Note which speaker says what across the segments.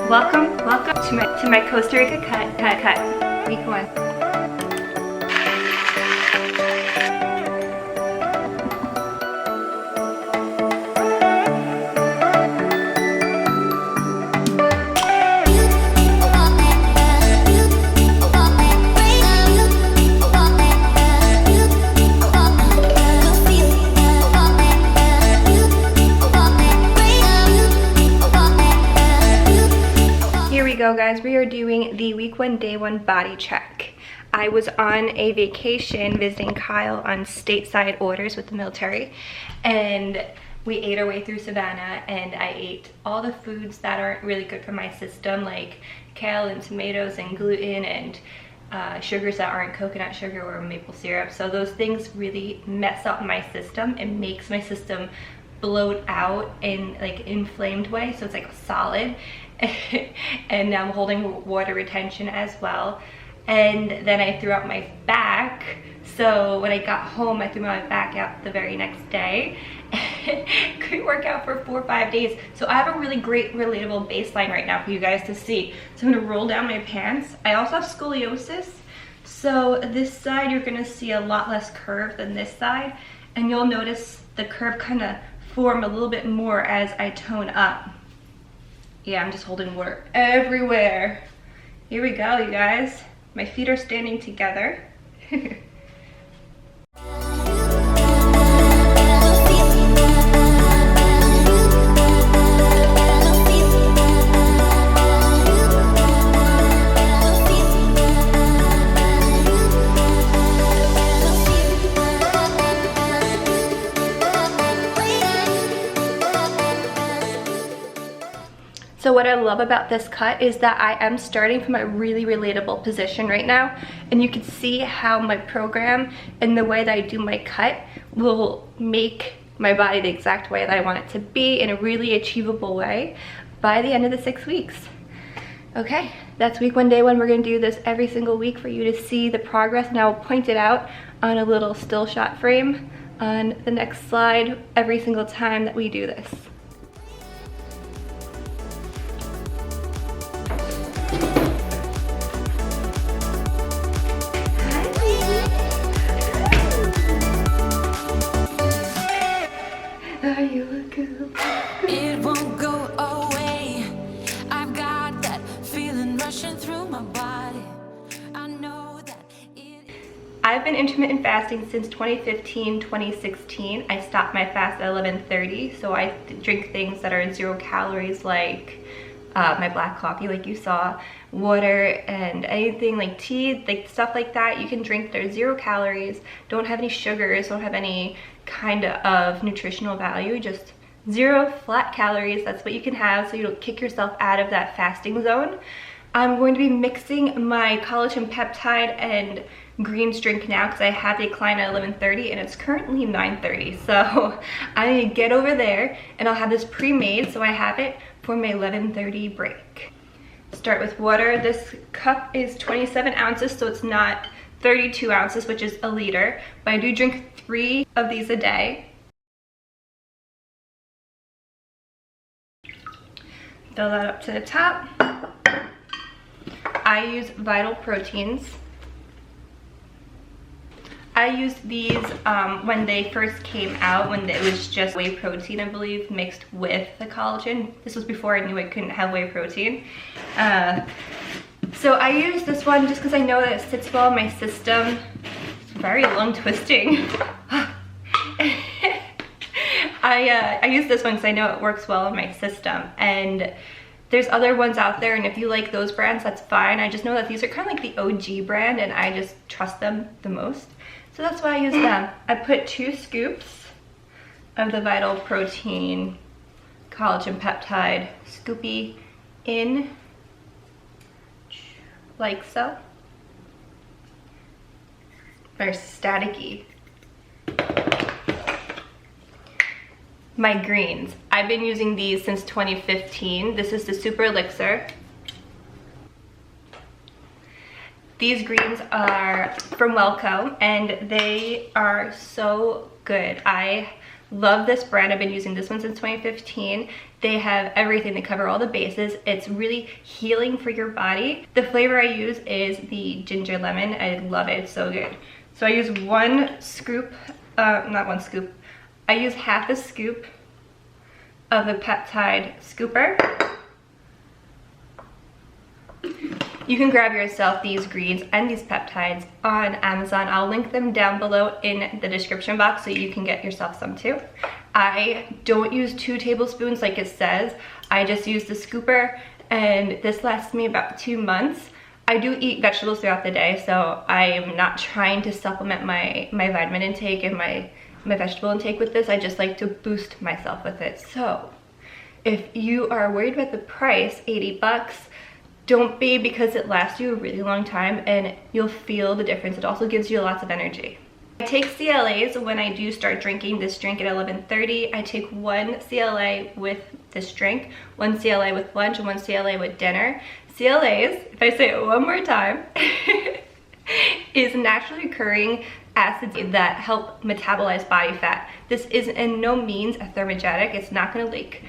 Speaker 1: Welcome to my Costa Rica cut, week 1. Go guys, we are doing the week 1 day 1 body check. I was on a vacation visiting Kyle on stateside orders with the military, and we ate our way through Savannah, and I ate all the foods that aren't really good for my system, like kale and tomatoes and gluten and sugars that aren't coconut sugar or maple syrup. So those things really mess up my system. It makes my system bloat out in like inflamed way, so it's like solid. And I'm holding water retention as well. And then I threw out my back, so when I got home I threw my back out the very next day. Couldn't work out for 4 or 5 days. So I have a really great relatable baseline right now for you guys to see. So I'm gonna roll down my pants. I also have scoliosis, so this side you're gonna see a lot less curve than this side, and you'll notice the curve kind of form a little bit more as I tone up. Yeah, I'm just holding water everywhere. Here we go, you guys. My feet are standing together. So what I love about this cut is that I am starting from a really relatable position right now, and you can see how my program and the way that I do my cut will make my body the exact way that I want it to be in a really achievable way by the end of the 6 weeks. Okay, that's week 1 day 1. We're gonna do this every single week for you to see the progress, and I'll point it out on a little still shot frame on the next slide every single time that we do this.
Speaker 2: It won't go away. I've got that feeling rushing through my body. I know that
Speaker 1: I've been intermittent fasting since 2015, 2016. I stopped my fast at 11:30, so I drink things that are 0 calories, like my black coffee, like you saw, water, and anything like tea, like stuff like that. You can drink. They're 0 calories, don't have any sugars, don't have any kind of nutritional value, just 0 flat calories. That's what you can have, so you don't kick yourself out of that fasting zone. I'm going to be mixing my collagen peptide and greens drink now because I had the client at 11:30 and it's currently 9:30, so I need to get over there, and I'll have this pre-made so I have it for my 11:30 break. Start with water. This cup is 27 ounces, so it's not 32 ounces, which is a liter, but I do drink 3 of these a day. Fill that up to the top. I use Vital Proteins. I used these when they first came out, when it was just whey protein, I believe, mixed with the collagen. This was before I knew I couldn't have whey protein. So I use this one just because I know that it sits well in my system. It's very lung twisting. I use this one because I know it works well in my system, and there's other ones out there, and if you like those brands, that's fine. I just know that these are kind of like the OG brand, and I just trust them the most, so that's why I use them. I put 2 scoops of the Vital Protein collagen peptide scoopy in, like so. Very staticky. My greens. I've been using these since 2015. This is the Super Elixir. These greens are from Wellco, and they are so good. I love this brand. I've been using this one since 2015. They have everything. They cover all the bases. It's really healing for your body. The flavor I use is the ginger lemon. I love it. It's so good. So I use one scoop, not one scoop. I use half a scoop of the peptide scooper. You can grab yourself these greens and these peptides on Amazon. I'll link them down below in the description box so you can get yourself some too. I don't use 2 tablespoons like it says. I just use the scooper, and this lasts me about 2 months. I do eat vegetables throughout the day, so I am not trying to supplement my vitamin intake and my vegetable intake with this. I just like to boost myself with it. So if you are worried about the price, 80 bucks, don't be, because it lasts you a really long time and you'll feel the difference. It also gives you lots of energy. I take CLAs when I do start drinking this drink at 11:30. I take 1 CLA with this drink, 1 CLA with lunch, and 1 CLA with dinner. CLAs, if I say it one more time, is naturally occurring acids that help metabolize body fat. This is in no means a thermogenic. It's not gonna like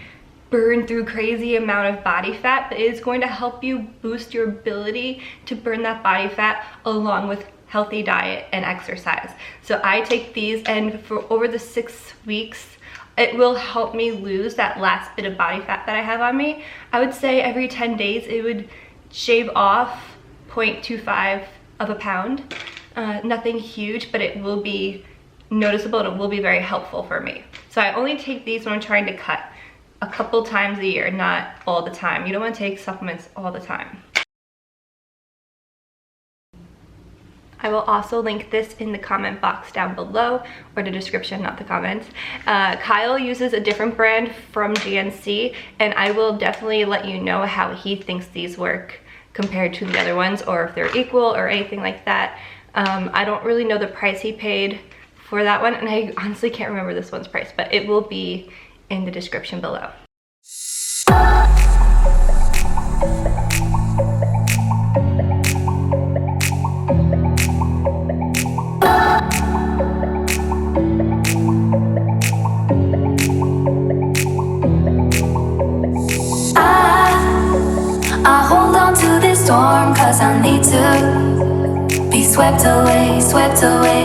Speaker 1: burn through crazy amount of body fat, but it is going to help you boost your ability to burn that body fat along with healthy diet and exercise. So I take these, and for over the 6 weeks, it will help me lose that last bit of body fat that I have on me. I would say every 10 days it would shave off 0.25 of a pound. Nothing huge, but it will be noticeable and it will be very helpful for me. So I only take these when I'm trying to cut a couple times a year, not all the time. You don't want to take supplements all the time. I will also link this in the comment box down below, or the description, not the comments. Kyle uses a different brand from GNC, and I will definitely let you know how he thinks these work compared to the other ones, or if they're equal or anything like that. I don't really know the price he paid for that one, and I honestly can't remember this one's price, but it will be in the description below.
Speaker 2: I hold on to this storm 'cause I need to be swept away, swept away.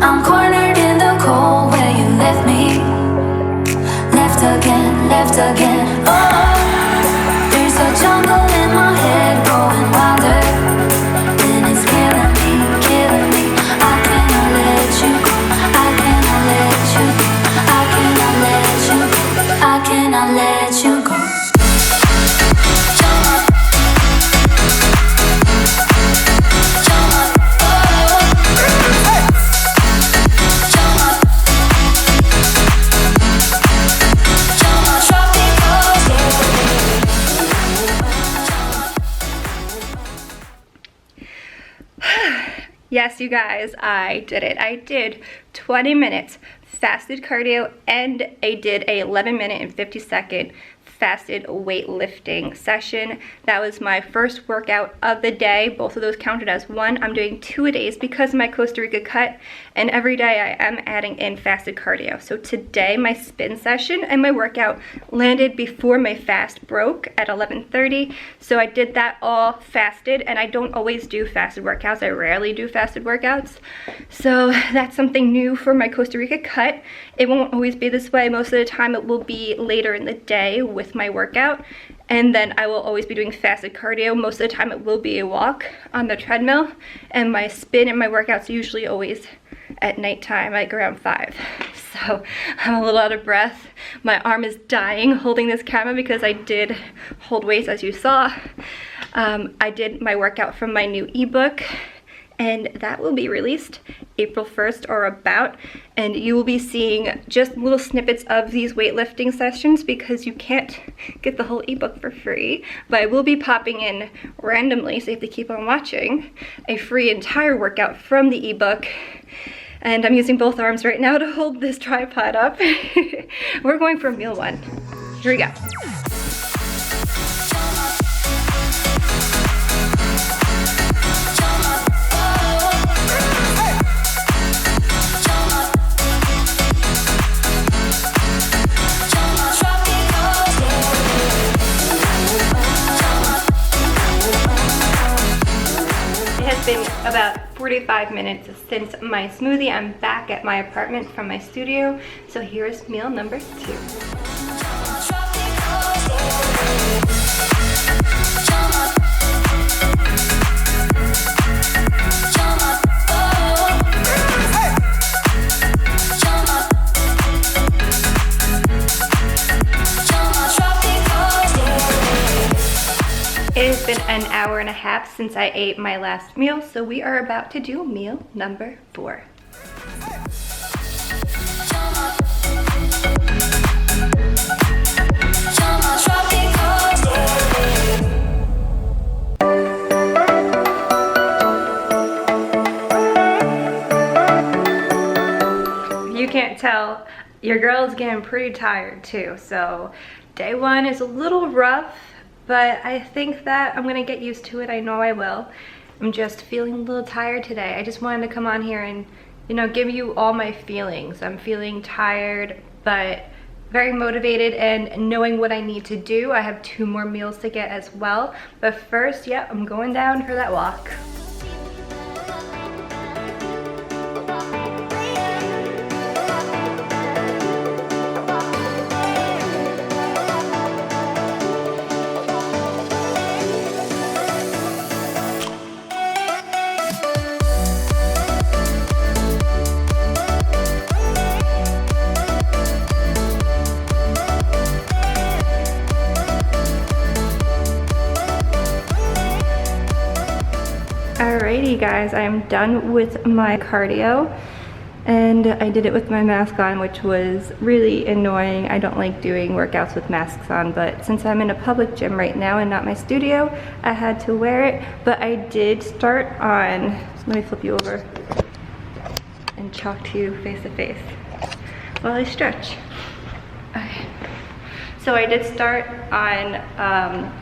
Speaker 2: I'm cornered in the cold where you left me, left again, left again. Oh, there's a jungle in my head growing wilder, and it's killing me, killing me. I cannot let you go, I cannot let you go, I cannot let you go, I cannot let you go.
Speaker 1: Yes, you guys, I did it. I did 20 minutes fasted cardio, and I did a 11-minute and 50-second fasted weightlifting session. That was my first workout of the day. Both of those counted as one. I'm doing 2 a days because of my Costa Rica cut, and every day I am adding in fasted cardio. So today my spin session and my workout landed before my fast broke at 11:30. So I did that all fasted, and I don't always do fasted workouts. I rarely do fasted workouts. So that's something new for my Costa Rica cut. It won't always be this way. Most of the time it will be later in the day with my workout, and then I will always be doing fasted cardio. Most of the time it will be a walk on the treadmill, and my spin and my workouts usually always at nighttime, like around 5. So I'm a little out of breath. My arm is dying holding this camera because I did hold weights, as you saw. I did my workout from my new ebook, and that will be released April 1st or about, and you will be seeing just little snippets of these weightlifting sessions because you can't get the whole ebook for free, but I will be popping in randomly, so you have to keep on watching, a free entire workout from the ebook. And I'm using both arms right now to hold this tripod up. We're going for meal 1. Here we go. has been about 45 minutes since my smoothie. I'm back at my apartment from my studio. So here's meal number 2. It has been an hour and a half since I ate my last meal, so we are about to do meal number 4. You can't tell, your girl's getting pretty tired too, so day 1 is a little rough. But I think that I'm gonna get used to it. I know I will. I'm just feeling a little tired today. I just wanted to come on here and, you know, give you all my feelings. I'm feeling tired, but very motivated and knowing what I need to do. I have 2 more meals to get as well. But first, yeah, I'm going down for that walk. Alrighty guys, I am done with my cardio and I did it with my mask on, which was really annoying. I don't like doing workouts with masks on, but since I'm in a public gym right now and not my studio, I had to wear it. But I did start on, let me flip you over and talk to you face to face while I stretch. Okay. So I did start on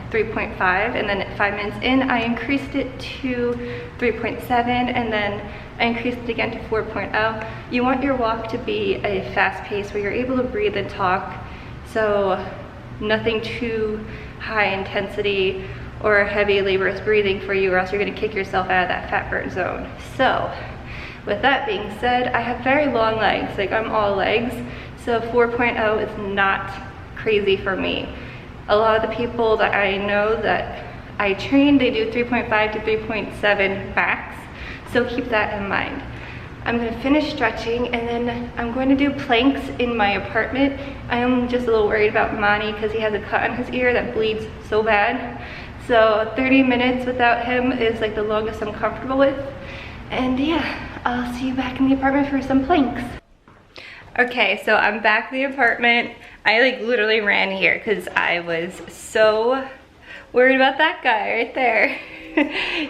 Speaker 1: 3.5 and then at 5 minutes in, I increased it to 3.7 and then I increased it again to 4.0. You want your walk to be a fast pace where you're able to breathe and talk. So nothing too high intensity or heavy laborious breathing for you, or else you're gonna kick yourself out of that fat burn zone. So with that being said, I have very long legs, like I'm all legs. So 4.0 is not crazy for me. A lot of the people that I know that I train, they do 3.5 to 3.7 max, so keep that in mind. I'm going to finish stretching and then I'm going to do planks in my apartment. I am just a little worried about Monty because he has a cut on his ear that bleeds so bad. So 30 minutes without him is like the longest I'm comfortable with. And yeah, I'll see you back in the apartment for some planks. Okay, so I'm back in the apartment. I like literally ran here because I was so worried about that guy right there.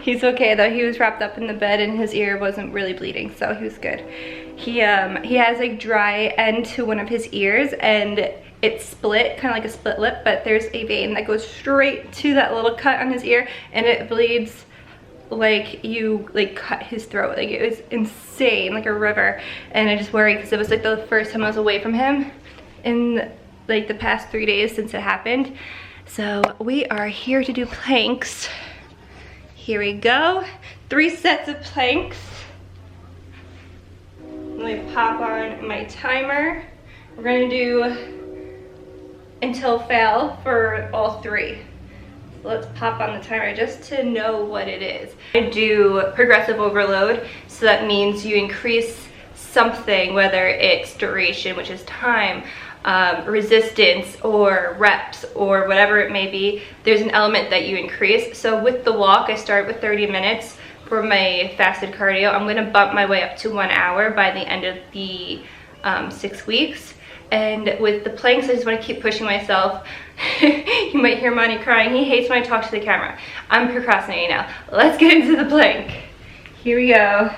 Speaker 1: He's okay though. He was wrapped up in the bed and his ear wasn't really bleeding, so he was good. He has like dry end to one of his ears and it's split, kind of like a split lip, but there's a vein that goes straight to that little cut on his ear and it bleeds like you like cut his throat. Like it was insane, like a river. And I just worried because it was like the first time I was away from him in like the past 3 days since it happened. So we are here to do planks. Here we go. 3 sets of planks. Let me pop on my timer. We're gonna do until fail for all 3. Let's pop on the timer just to know what it is. I do progressive overload, so that means you increase something, whether it's duration, which is time, resistance, or reps, or whatever it may be. There's an element that you increase. So with the walk, I start with 30 minutes for my fasted cardio. I'm gonna bump my way up to 1 hour by the end of the 6 weeks. And with the planks, I just want to keep pushing myself. You might hear Monty crying. He hates when I talk to the camera. I'm procrastinating now. Let's get into the plank. Here we go.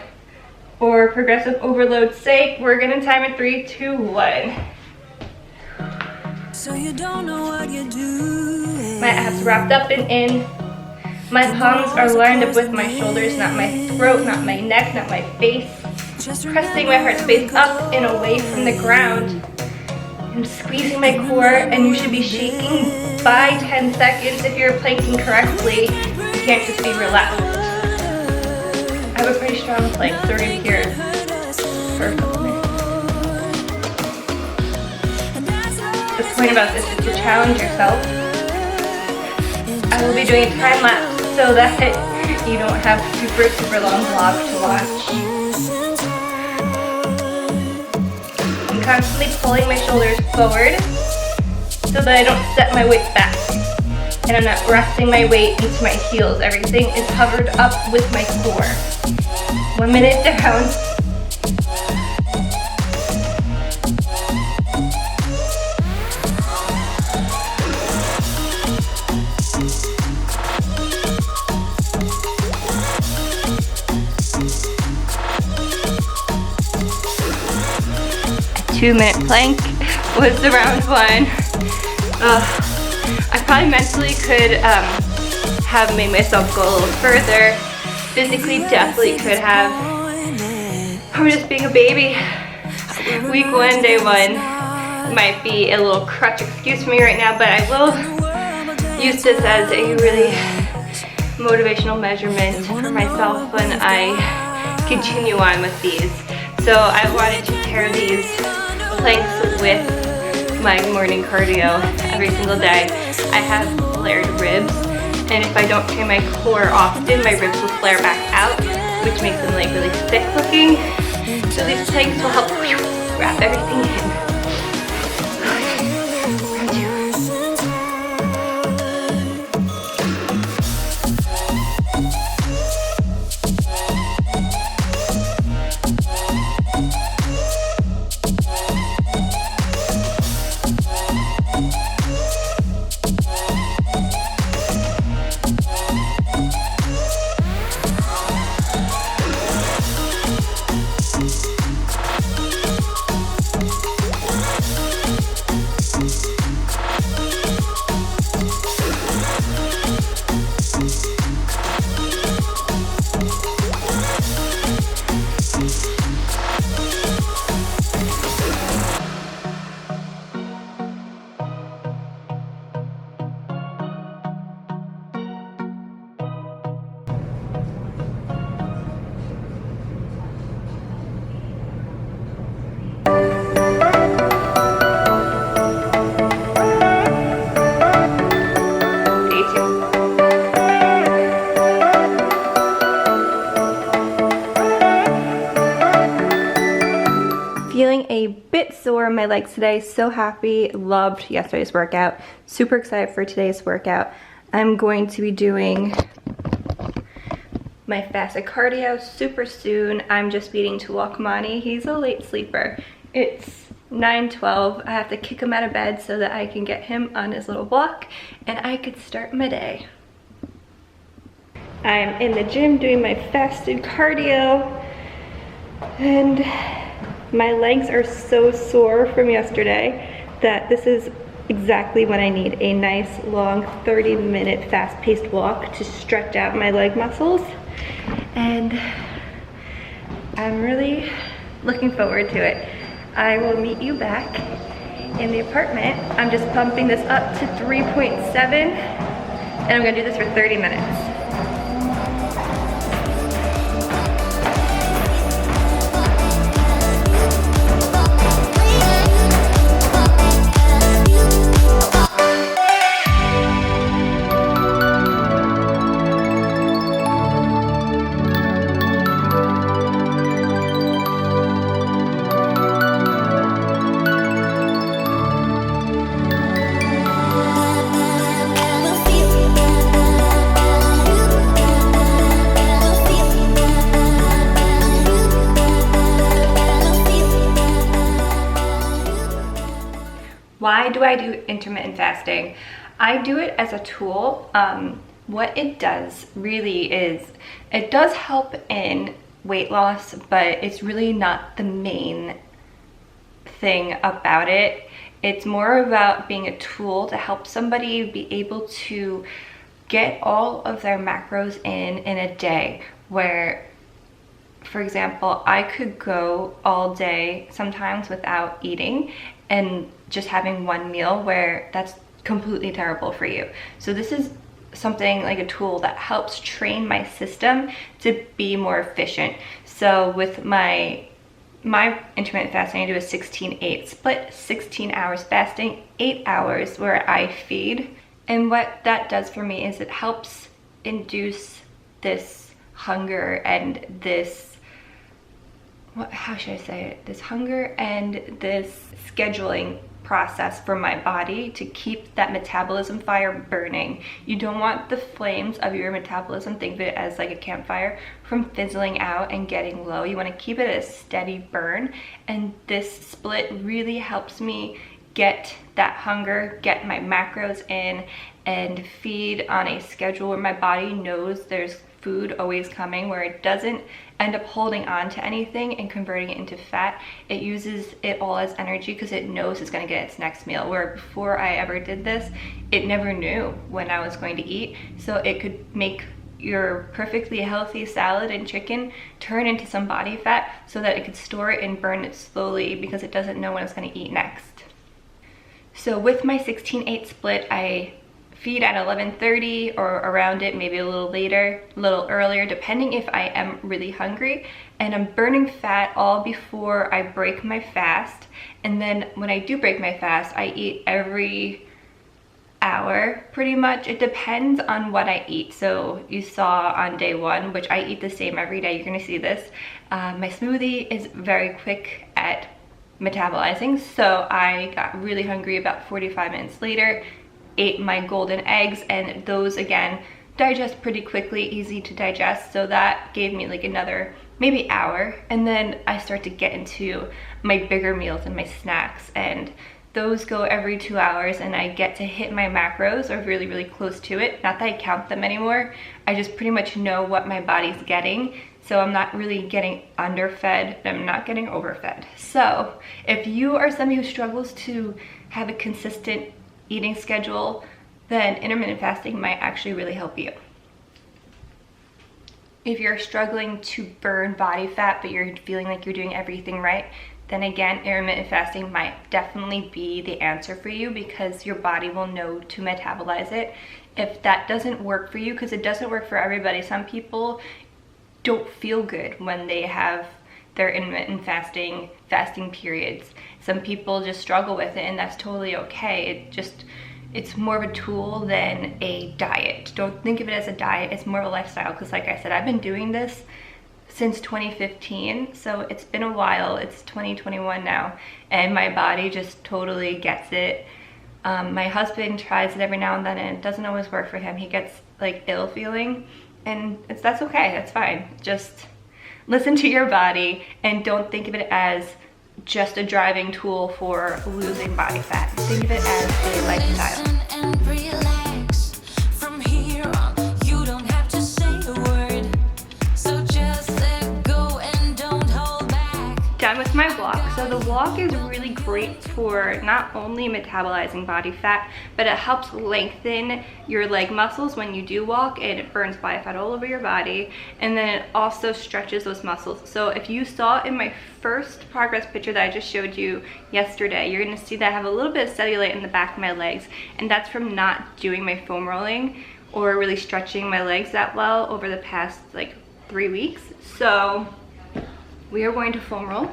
Speaker 1: For progressive overload's sake, we're gonna time it 3, 2, 1. So you don't know what you're doing. My abs wrapped up and in. My palms are lined up with my shoulders, not my throat, not my neck, not my face. Pressing my heart space up and away from the ground. I'm squeezing my core, and you should be shaking by 10 seconds if you're planking correctly. You can't just be relaxed. have a pretty strong plank, so we're gonna be here for a couple minutes. The point about this is to challenge yourself. I will be doing a time lapse so that you don't have super long vlogs to watch. I'm constantly pulling my shoulders forward so that I don't set my weight back. And I'm not resting my weight into my heels. Everything is covered up with my core. 1 minute down. A 2-minute plank was the round one. I probably mentally could have made myself go a little further. Physically, definitely could have. I'm just being a baby. Week 1, day 1 might be a little crutch excuse for me right now, but I will use this as a really motivational measurement for myself when I continue on with these. So I wanted to pair these planks with my morning cardio every single day. I have flared ribs, and if I don't train my core often, my ribs will flare back out, which makes them like really thick looking. So these planks will help wrap everything in. Feeling a bit sore in my legs today. So happy, loved yesterday's workout. Super excited for today's workout. I'm going to be doing my fasted cardio super soon. I'm just beating to walk Monty. He's a late sleeper. It's 9:12. I have to kick him out of bed so that I can get him on his little walk and I could start my day. I'm in the gym doing my fasted cardio, and my legs are so sore from yesterday that this is exactly what I need. A nice long 30-minute fast-paced walk to stretch out my leg muscles. And I'm really looking forward to it. I will meet you back in the apartment. I'm just pumping this up to 3.7 and I'm gonna do this for 30 minutes. Why do I do intermittent fasting? I do it as a tool. What it does really is, it does help in weight loss, but it's really not the main thing about it. It's more about being a tool to help somebody be able to get all of their macros in a day, where, for example, I could go all day sometimes without eating and just having one meal, where that's completely terrible for you. So this is something like a tool that helps train my system to be more efficient. So with my intermittent fasting, I do a 16-8 split, 16 hours fasting, 8 hours where I feed. And what that does for me is it helps induce this hunger and this, how should I say it? This hunger and this scheduling process for my body to keep that metabolism fire burning. You don't want the flames of your metabolism, think of it as like a campfire, from fizzling out and getting low. You want to keep it a steady burn, and this split really helps me get that hunger, get my macros in, and feed on a schedule where my body knows there's food always coming, where it doesn't end up holding on to anything and converting it into fat. It uses it all as energy because it knows it's going to get its next meal, where before I ever did this, it never knew when I was going to eat. So it could make your perfectly healthy salad and chicken turn into some body fat so that it could store it and burn it slowly because it doesn't know when it's going to eat next. So with my 16-8 split, I feed at 11:30 or around it, maybe a little later, a little earlier, depending if I am really hungry. And I'm burning fat all before I break my fast. And then when I do break my fast, I eat every hour pretty much. It depends on what I eat. So you saw on day one, which I eat the same every day, you're gonna see this. My smoothie is very quick at metabolizing. So I got really hungry about 45 minutes later, ate my golden eggs, and those again digest pretty quickly, easy to digest. So that gave me like another maybe hour. And then I start to get into my bigger meals and my snacks, and those go every 2 hours, and I get to hit my macros or really, really close to it. Not that I count them anymore. I just pretty much know what my body's getting. So I'm not really getting underfed, and I'm not getting overfed. So if you are somebody who struggles to have a consistent eating schedule, then intermittent fasting might actually really help you. If you're struggling to burn body fat, but you're feeling like you're doing everything right, then again, intermittent fasting might definitely be the answer for you, because your body will know to metabolize it. If that doesn't work for you, because it doesn't work for everybody, some people don't feel good when they have their intermittent fasting periods. Some people just struggle with it, and that's totally okay. It's more of a tool than a diet. Don't think of it as a diet, it's more of a lifestyle, because like I said, I've been doing this since 2015, so it's been a while. It's 2021 now, and my body just totally gets it. My husband tries it every now and then, and it doesn't always work for him. He gets like ill feeling, and that's okay, that's fine. Just listen to your body and don't think of it as just a driving tool for losing body fat. Think of it as a lifestyle. Done with my walk. So the walk is really great for not only metabolizing body fat, but it helps lengthen your leg muscles when you do walk, and it burns body fat all over your body, and then it also stretches those muscles. So if you saw in my first progress picture that I just showed you yesterday, you're gonna see that I have a little bit of cellulite in the back of my legs, and that's from not doing my foam rolling or really stretching my legs that well over the past like 3 weeks. So we are going to foam roll,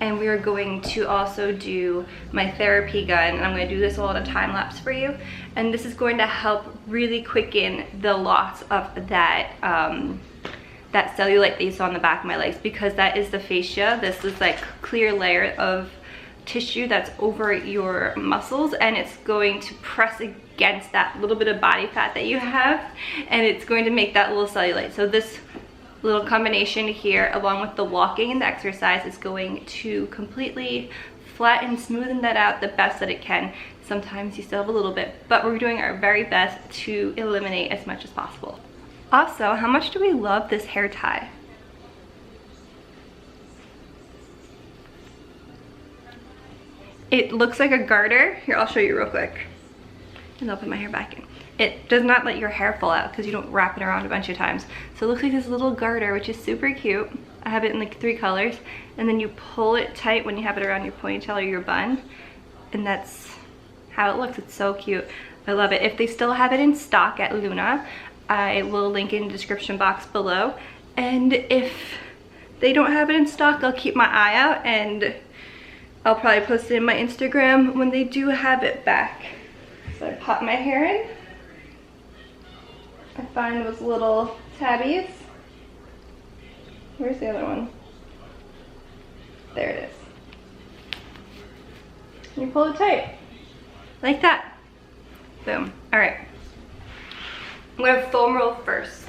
Speaker 1: and we are going to also do my therapy gun, and I'm going to do this all in a time lapse for you, and this is going to help really quicken the loss of that that cellulite that you saw on the back of my legs, because that is the fascia. This is like clear layer of tissue that's over your muscles, and it's going to press against that little bit of body fat that you have, and it's going to make that little cellulite. So this little combination here, along with the walking and the exercise, is going to completely flatten, smoothen that out the best that it can. Sometimes you still have a little bit, but we're doing our very best to eliminate as much as possible. Also, how much do we love this hair tie? It looks like a garter. Here, I'll show you real quick, and I'll put my hair back in. It does not let your hair fall out because you don't wrap it around a bunch of times. So it looks like this little garter, which is super cute. I have it in like 3 colors, and then you pull it tight when you have it around your ponytail or your bun, and that's how it looks. It's so cute. I love it. If they still have it in stock at Luna, I will link in the description box below. And if they don't have it in stock, I'll keep my eye out and I'll probably post it in my Instagram when they do have it back. So I pop my hair in. I find those little tabbies. Where's the other one? There it is. You pull it tight, like that. Boom. All right. I'm gonna foam roll first.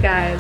Speaker 1: Guys,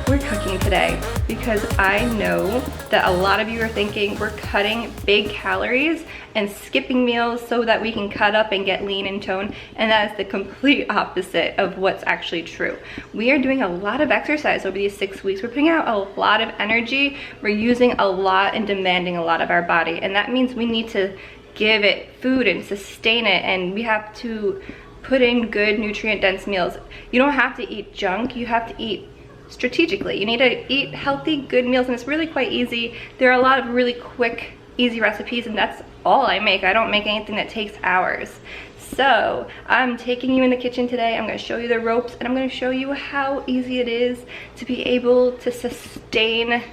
Speaker 1: we're cooking today because I know that a lot of you are thinking we're cutting big calories and skipping meals so that we can cut up and get lean and tone, and that is the complete opposite of what's actually true. We are doing a lot of exercise over these 6 weeks. We're putting out a lot of energy. We're using a lot and demanding a lot of our body, and that means we need to give it food and sustain it, and we have to put in good nutrient dense meals. You don't have to eat junk, you have to eat strategically. You need to eat healthy, good meals, and it's really quite easy. There are a lot of really quick, easy recipes, and that's all I make. I don't make anything that takes hours. So I'm taking you in the kitchen today. I'm gonna show you the ropes, and I'm gonna show you how easy it is to be able to sustain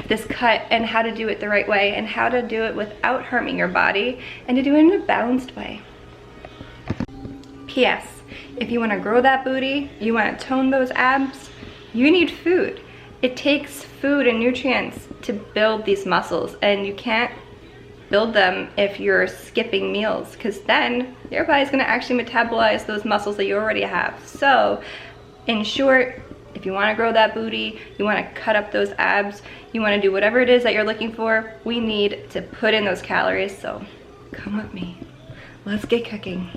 Speaker 1: this cut and how to do it the right way and how to do it without harming your body and to do it in a balanced way. P.S. If you want to grow that booty, you want to tone those abs, you need food. It takes food and nutrients to build these muscles, and you can't build them if you're skipping meals, because then your body's going to actually metabolize those muscles that you already have. So in short, if you want to grow that booty, you want to cut up those abs, you want to do whatever it is that you're looking for, we need to put in those calories. So come with me. Let's get cooking.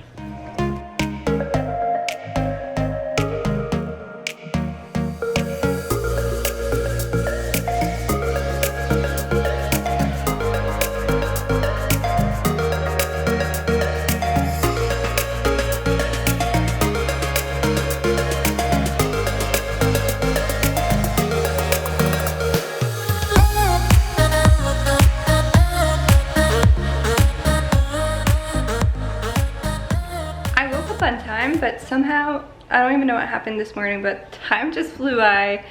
Speaker 1: On time, but somehow I don't even know what happened this morning, but time just flew by.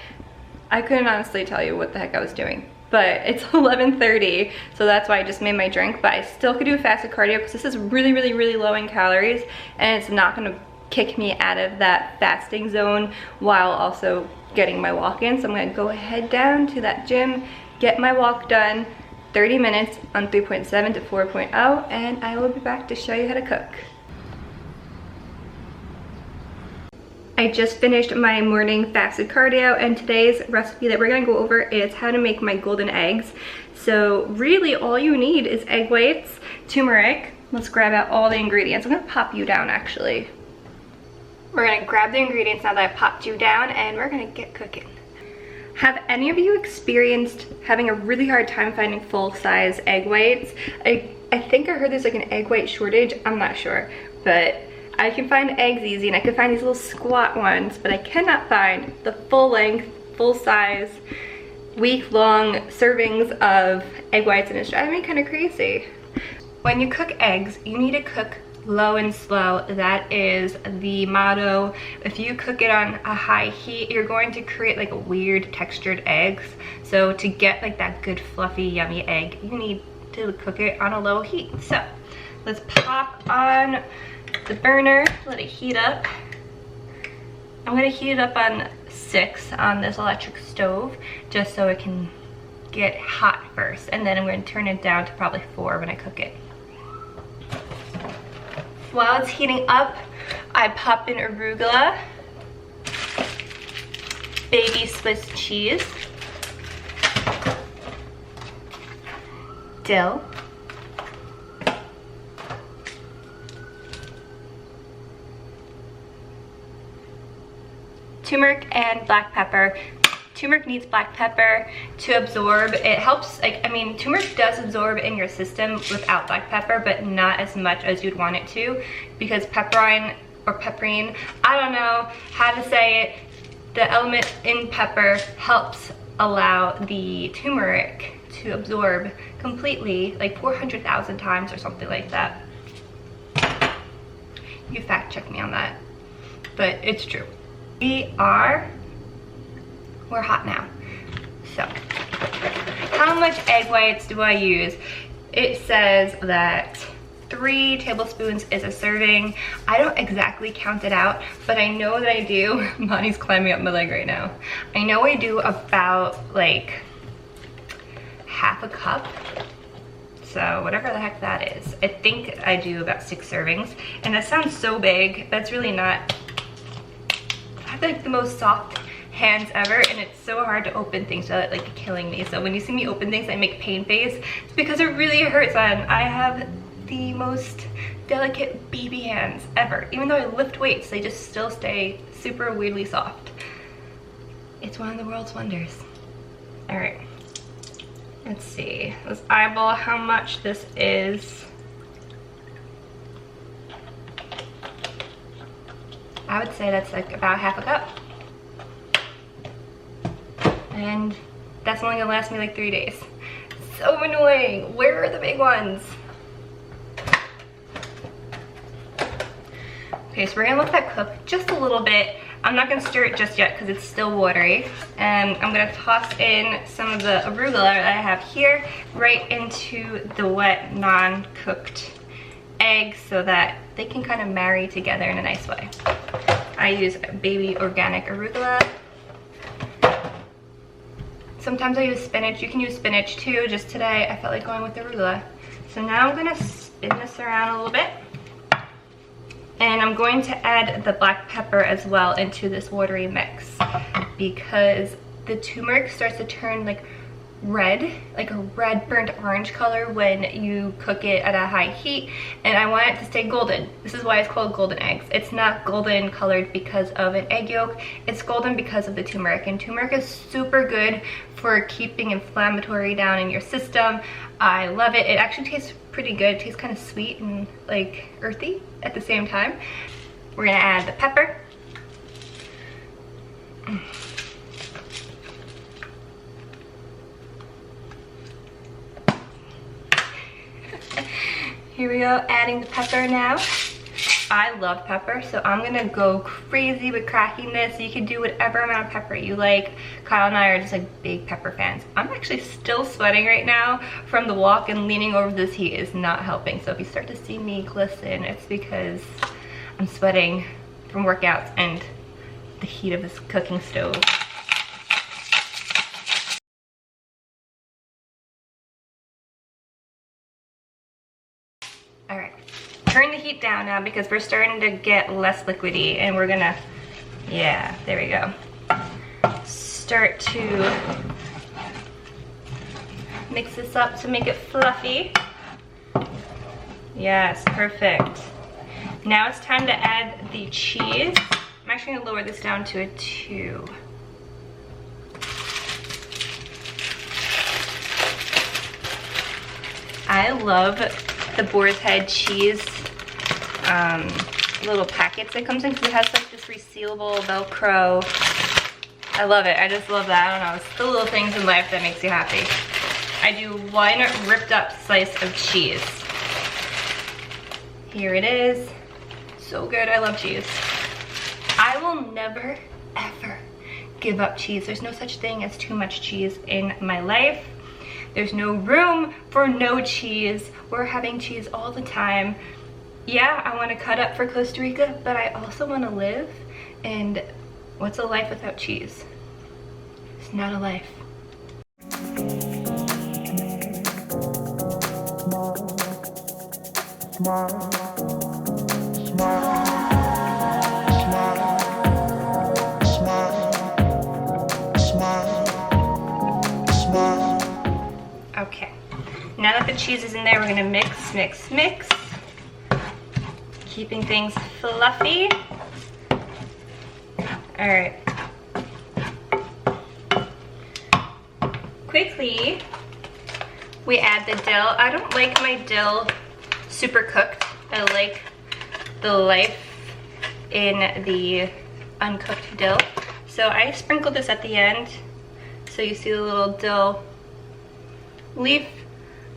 Speaker 1: I couldn't honestly tell you what the heck I was doing. but it's 11:30, so that's why I just made my drink. But I still could do fasted cardio because this is really, really, really low in calories, and it's not gonna kick me out of that fasting zone while also getting my walk in. So I'm gonna go ahead down to that gym, get my walk done, 30 minutes on 3.7 to 4.0, and I will be back to show you how to cook. I just finished my morning fasted cardio, and today's recipe that we're gonna go over is how to make my golden eggs. So really all you need is egg whites, turmeric. Let's grab out all the ingredients. I'm gonna pop you down actually. We're gonna grab the ingredients now that I popped you down, and we're gonna get cooking. Have any of you experienced having a really hard time finding full-size egg whites? I think I heard there's like an egg white shortage. I'm not sure, but I can find eggs easy, and I can find these little squat ones, but I cannot find the full-length, full-size, week-long servings of egg whites, and it's driving me kind of crazy. When you cook eggs, you need to cook low and slow. That is the motto. If you cook it on a high heat, you're going to create like a weird textured eggs. So to get like that good fluffy yummy egg, you need to cook it on a low heat. So let's pop on the burner, let it heat up. I'm gonna heat it up on 6 on this electric stove just so it can get hot first, and then I'm going to turn it down to probably 4 when I cook it. While it's heating up, I pop in arugula, baby Swiss cheese, dill, turmeric, and black pepper. Turmeric needs black pepper to absorb. It helps, like, I mean, turmeric does absorb in your system without black pepper, but not as much as you'd want it to, because pepperine, or pepperine, I don't know how to say it, the element in pepper helps allow the turmeric to absorb completely, like 400,000 times or something like that. You fact check me on that, but it's true. We're hot now. So, how much egg whites do I use? It says that 3 tablespoons is a serving. I don't exactly count it out, but I know that I do. Monty's climbing up my leg right now. I know I do about like half a cup. So whatever the heck that is. I think I do about 6 servings. And that sounds so big, but it's really not. I have like the most soft hands ever, and it's so hard to open things without like killing me. So when you see me open things, I make pain face. It's because it really hurts, and I have the most delicate baby hands ever. Even though I lift weights, they just still stay super weirdly soft. It's one of the world's wonders. All right, let's see. Let's eyeball how much this is. I would say that's like about half a cup. And that's only gonna last me like 3 days. So annoying. Where are the big ones? Okay, so we're gonna let that cook just a little bit. I'm not gonna stir it just yet because it's still watery. And I'm gonna toss in some of the arugula that I have here right into the wet, non-cooked eggs so that they can kind of marry together in a nice way. I use baby organic arugula. Sometimes I use spinach. You can use spinach too. Just today, I felt like going with arugula. So now I'm gonna spin this around a little bit. And I'm going to add the black pepper as well into this watery mix because the turmeric starts to turn like red, like a red burnt orange color when you cook it at a high heat, and I want it to stay golden. This is why it's called golden eggs. It's not golden colored because of an egg yolk, it's golden because of the turmeric, and turmeric is super good for keeping inflammatory down in your system. I love it. It actually tastes pretty good. It tastes kind of sweet and like earthy at the same time. We're gonna add the pepper. Here we go, adding the pepper now. I love pepper, so I'm gonna go crazy with cracking this. You can do whatever amount of pepper you like. Kyle and I are just like big pepper fans. I'm actually still sweating right now from the walk, and leaning over this heat is not helping. So if you start to see me glisten, it's because I'm sweating from workouts and the heat of this cooking stove. All right, turn the heat down now because we're starting to get less liquidy, and we're gonna, yeah, there we go. Start to mix this up to make it fluffy. Yes, perfect. Now it's time to add the cheese. I'm actually gonna lower this down to a 2. I love the Boar's Head cheese little packets it comes in, because it has like this resealable Velcro. I love it. I just love that. I don't know. It's the little things in life that makes you happy. I do 1 ripped up slice of cheese. Here it is. So good. I love cheese. I will never, ever give up cheese. There's no such thing as too much cheese in my life. There's no room for no cheese. We're having cheese all the time. Yeah, I want to cut up for Costa Rica, but I also want to live. And what's a life without cheese? It's not a life. Okay, now that the cheese is in there, we're gonna mix, mix, mix, keeping things fluffy. All right. Quickly, we add the dill. I don't like my dill super cooked. I like the life in the uncooked dill. So I sprinkle this at the end. So you see the little dill leaf.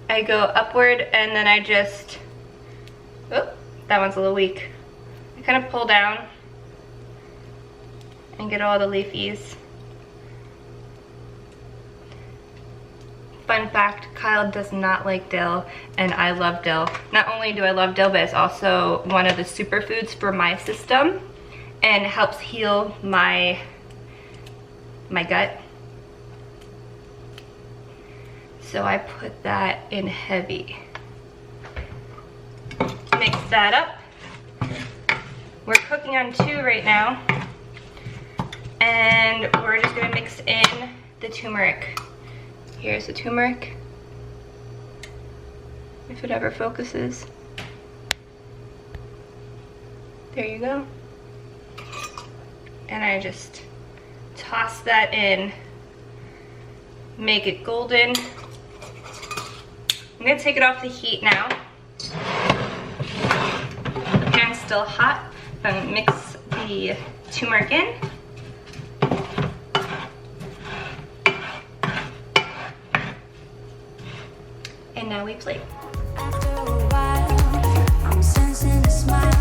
Speaker 1: I go upward, and then I just, oh, that one's a little weak. I kind of pull down and get all the leafies. Fun fact, Kyle does not like dill, and I love dill. Not only do I love dill, but it's also one of the superfoods for my system and helps heal my gut. So I put that in heavy. Mix that up. We're cooking on 2 right now. And we're just gonna mix in the turmeric. Here's the turmeric, if it ever focuses. There you go. And I just toss that in, make it golden. I'm gonna take it off the heat now. The pan's still hot. I'm gonna mix the turmeric in. And now we plate.
Speaker 2: After a while, I'm sensing a smile.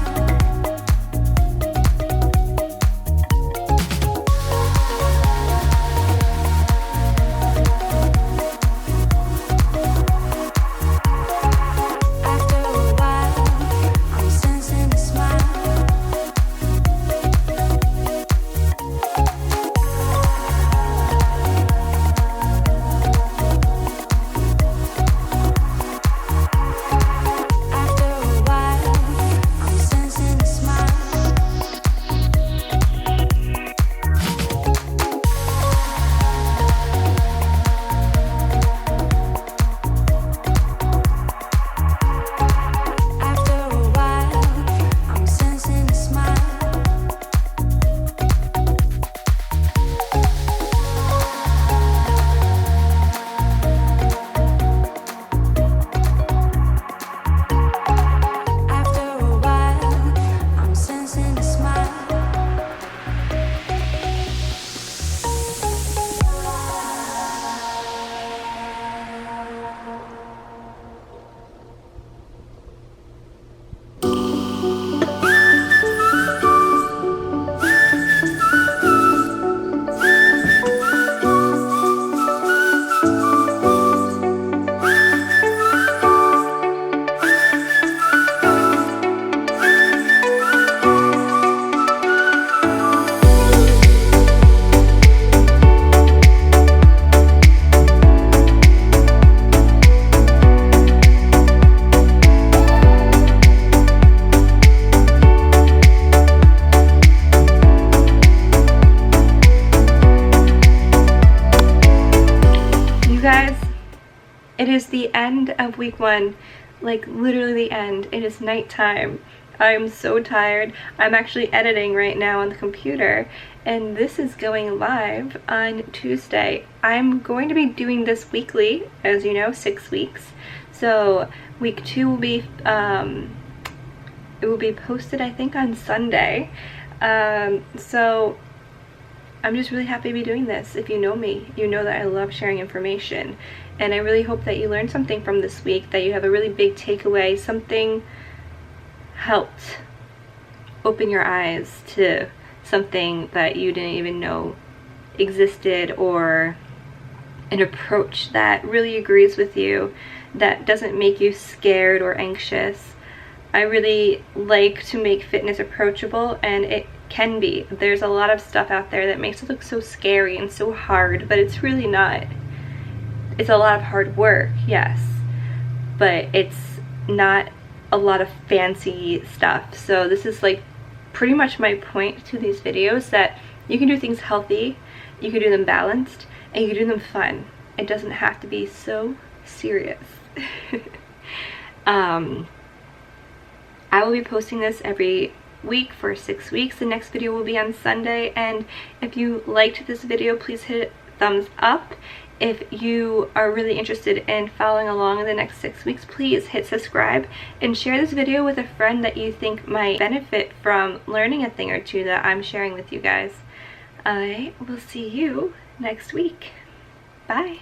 Speaker 1: It is the end of week 1, like literally the end. It is nighttime. I'm so tired. I'm actually editing right now on the computer, and this is going live on Tuesday. I'm going to be doing this weekly, as you know, 6 weeks. So week 2 will be, it will be posted, I think, on Sunday. So I'm just really happy to be doing this. If you know me, you know that I love sharing information, and I really hope that you learned something from this week, that you have a really big takeaway, something helped open your eyes to something that you didn't even know existed, or an approach that really agrees with you, that doesn't make you scared or anxious. I really like to make fitness approachable, and it can be. There's a lot of stuff out there that makes it look so scary and so hard, but it's really not. It's a lot of hard work, yes, but it's not a lot of fancy stuff. So this is like pretty much my point to these videos, that you can do things healthy, you can do them balanced, and you can do them fun. It doesn't have to be so serious. I will be posting this every week for 6 weeks. The next video will be on Sunday, and if you liked this video, please hit thumbs up. If you are really interested in following along in the next 6 weeks, please hit subscribe and share this video with a friend that you think might benefit from learning a thing or two that I'm sharing with you guys. I will see you next week. Bye.